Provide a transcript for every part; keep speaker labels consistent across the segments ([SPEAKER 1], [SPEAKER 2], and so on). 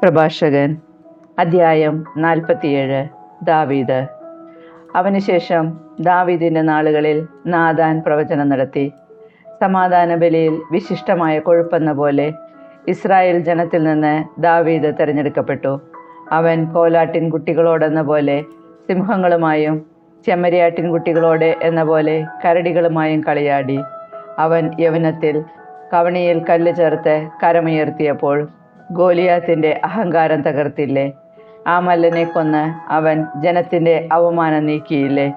[SPEAKER 1] പ്രഭാഷകൻ അധ്യായം 47. ദാവീദ്. അവനുശേഷം ദാവീദിൻ്റെ നാളുകളിൽ നാഥാൻ പ്രവചനം നടത്തി. സമാധാന ബലിയിൽ വിശിഷ്ടമായ കൊഴുപ്പെന്ന പോലെ ഇസ്രായേൽ ജനത്തിൽ നിന്ന് ദാവീദ് തിരഞ്ഞെടുക്കപ്പെട്ടു. അവൻ കോലാട്ടിൻ കുട്ടികളോടെന്ന പോലെ സിംഹങ്ങളുമായും ചെമ്മരിയാട്ടിൻ കുട്ടികളോടെ എന്ന പോലെ കരടികളുമായും കളിയാടി. അവൻ യൗവനത്തിൽ കവണിയിൽ കല്ല് ചേർത്ത് കരമുയർത്തിയപ്പോൾ ഗോലിയാത്തിൻ്റെ അഹങ്കാരം തകർത്തില്ലേ? ആ മല്ലനെ കൊന്ന് അവൻ ജനത്തിൻ്റെ അവമാനം നീക്കിയില്ലേ?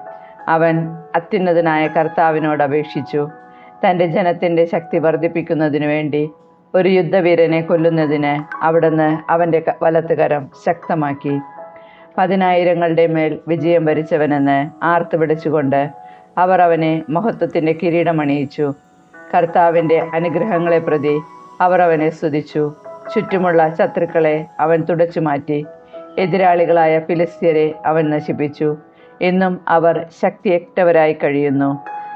[SPEAKER 1] അവൻ അത്യുന്നതനായ കർത്താവിനോട് അപേക്ഷിച്ചു. തൻ്റെ ജനത്തിൻ്റെ ശക്തി വർദ്ധിപ്പിക്കുന്നതിനു വേണ്ടി ഒരു യുദ്ധവീരനെ കൊല്ലുന്നതിന് അവിടുന്ന് അവൻ്റെ വലത്തുകരം ശക്തമാക്കി. 10,000 മേൽ വിജയം വരിച്ചവനെന്ന് ആർത്തു വിളിച്ചുകൊണ്ട് അവർ അവനെ മഹത്വത്തിൻ്റെ കിരീടമണിയിച്ചു. കർത്താവിൻ്റെ അനുഗ്രഹങ്ങളെ പ്രതി അവർ അവനെ സ്തുതിച്ചു. ചുറ്റുമുള്ള ശത്രുക്കളെ അവൻ തുടച്ചു മാറ്റി. എതിരാളികളായ ഫിലിസ്ത്യരെ അവൻ നശിപ്പിച്ചു. ഇന്നും അവർ ശക്തിയേറ്റവരായി കഴിയുന്നു.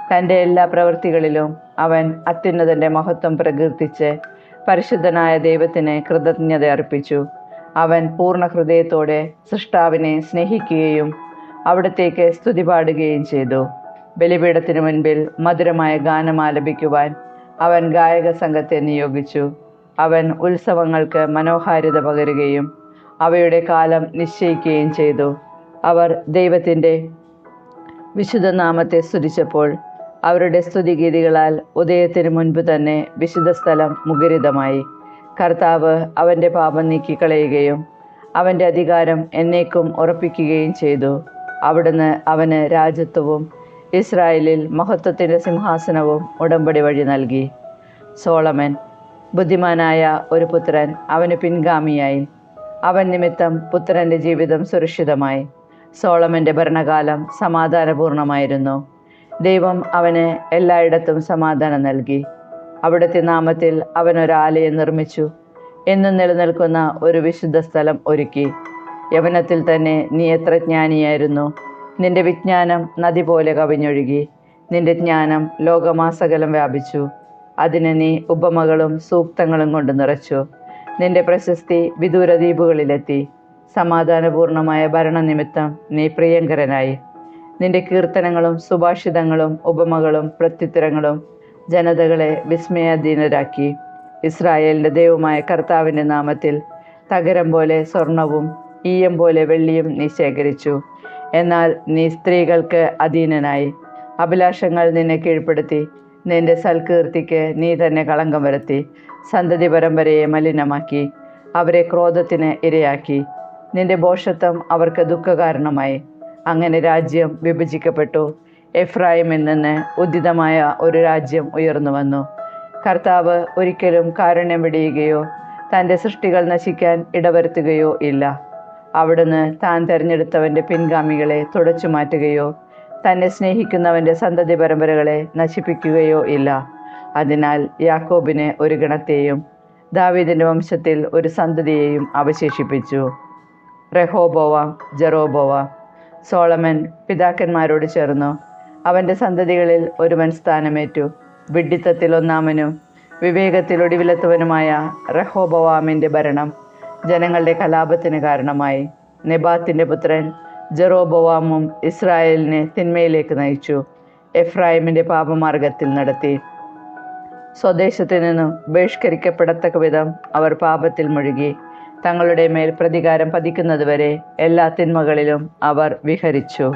[SPEAKER 1] തൻ്റെ എല്ലാ പ്രവൃത്തികളിലും അവൻ അത്യുന്നതൻ്റെ മഹത്വം പ്രകീർത്തിച്ച് പരിശുദ്ധനായ ദൈവത്തിന് കൃതജ്ഞത അർപ്പിച്ചു. അവൻ പൂർണ്ണ ഹൃദയത്തോടെ സൃഷ്ടാവിനെ സ്നേഹിക്കുകയും അവിടത്തേക്ക് സ്തുതി പാടുകയും ചെയ്തു. ബലിപീഠത്തിനു മുൻപിൽ മധുരമായ ഗാനം ആലപിക്കുവാൻ അവൻ ഗായക സംഘത്തെ നിയോഗിച്ചു. അവൻ ഉത്സവങ്ങൾക്ക് മനോഹാരിത പകരുകയും അവയുടെ കാലം നിശ്ചയിക്കുകയും ചെയ്തു. അവർ ദൈവത്തിൻ്റെ വിശുദ്ധനാമത്തെ സ്തുതിച്ചപ്പോൾ അവരുടെ സ്തുതിഗീതികളാൽ ഉദയത്തിന് മുൻപ് തന്നെ വിശുദ്ധ സ്ഥലം മുഖരിതമായി. കർത്താവ് അവൻ്റെ പാപം നീക്കിക്കളയുകയും അവൻ്റെ അധികാരം എന്നേക്കും ഉറപ്പിക്കുകയും ചെയ്തു. അവിടുന്ന് അവന് രാജത്വവും ഇസ്രായേലിൽ മഹത്വത്തിൻ്റെ സിംഹാസനവും ഉടമ്പടി വഴി നൽകി. സോളമൻ. ബുദ്ധിമാനായ ഒരു പുത്രൻ അവന് പിൻഗാമിയായി. അവൻ നിമിത്തം പുത്രൻ്റെ ജീവിതം സുരക്ഷിതമായി. സോളമൻ്റെ ഭരണകാലം സമാധാനപൂർണമായിരുന്നു. ദൈവം അവന് എല്ലായിടത്തും സമാധാനം നൽകി. അവിടുത്തെ നാമത്തിൽ അവൻ ഒരാലയം നിർമ്മിച്ചു. എന്നും നിലനിൽക്കുന്ന ഒരു വിശുദ്ധ സ്ഥലം ഒരുക്കി. യൗവനത്തിൽ തന്നെ നീ എത്ര ജ്ഞാനിയായിരുന്നു! നിന്റെ വിജ്ഞാനം നദി പോലെ കവിഞ്ഞൊഴുകി. നിന്റെ ജ്ഞാനം ലോകമാസകലം വ്യാപിച്ചു. അതിന് നീ ഉപമകളും സൂക്തങ്ങളും കൊണ്ട് നിറച്ചു. നിന്റെ പ്രശസ്തി വിദൂര ദ്വീപുകളിലെത്തി. സമാധാനപൂർണമായ ഭരണനിമിത്തം നീ പ്രിയങ്കരനായി. നിന്റെ കീർത്തനങ്ങളും സുഭാഷിതങ്ങളും ഉപമകളും പ്രത്യുത്തരങ്ങളും ജനതകളെ വിസ്മയാധീനരാക്കി. ഇസ്രായേലിൻ്റെ ദൈവമായ കർത്താവിൻ്റെ നാമത്തിൽ തകരം പോലെ സ്വർണവും ഈയം പോലെ വെള്ളിയും നീ ശേഖരിച്ചു. എന്നാൽ നീ സ്ത്രീകൾക്ക് അധീനനായി. അഭിലാഷങ്ങൾ നിന്നെ കീഴ്പ്പെടുത്തി. നിന്റെ സൽകീർത്തിക്ക് നീ തന്നെ കളങ്കം വരുത്തി. സന്തതി പരമ്പരയെ മലിനമാക്കി. അവരെ ക്രോധത്തിന് ഇരയാക്കി. നിന്റെ ഭോഷത്വം അവർക്ക് ദുഃഖകാരണമായി. അങ്ങനെ രാജ്യം വിഭജിക്കപ്പെട്ടു. എഫ്രായിമിൽ നിന്ന് ഉദ്ധിതമായ ഒരു രാജ്യം ഉയർന്നു വന്നു. കർത്താവ് ഒരിക്കലും കാരുണ്യം വെടിയുകയോ തൻ്റെ സൃഷ്ടികൾ നശിക്കാൻ ഇടവരുത്തുകയോ ഇല്ല. അവിടുന്ന് താൻ തിരഞ്ഞെടുത്തവൻ്റെ പിൻഗാമികളെ തുടച്ചു മാറ്റുകയോ തന്നെ സ്നേഹിക്കുന്നവൻ്റെ സന്തതി പരമ്പരകളെ നശിപ്പിക്കുകയോ ഇല്ല. അതിനാൽ യാക്കോബിന് ഒരു ഗണത്തെയും ദാവീദിൻ്റെ വംശത്തിൽ ഒരു സന്തതിയെയും അവശേഷിപ്പിച്ചു. റെഹോബോവാം, ജെറോബോവാം. സോളമൻ പിതാക്കന്മാരോട് ചേർന്നു. അവൻ്റെ സന്തതികളിൽ ഒരുവൻ സ്ഥാനമേറ്റു. വിഡ്ഢിത്തത്തിൽ ഒന്നാമനും വിവേകത്തിൽ ഒടുവിലെത്തവനുമായ റെഹോബോവാമിൻ്റെ ഭരണം ജനങ്ങളുടെ കലാപത്തിന് കാരണമായി. നെബാത്തിൻ്റെ പുത്രൻ ജെറോബോവാമും ഇസ്രായേലിനെ തിന്മയിലേക്ക് നയിച്ചു. എഫ്രായിമിൻ്റെ പാപമാർഗത്തിൽ നടത്തി. സ്വദേശത്തു നിന്നും ബഹിഷ്കരിക്കപ്പെടത്തക്ക വിധം അവർ പാപത്തിൽ മുഴുകി. തങ്ങളുടെ മേൽ പ്രതികാരം പതിക്കുന്നതുവരെ എല്ലാ തിന്മകളിലും അവർ വിഹരിച്ചു.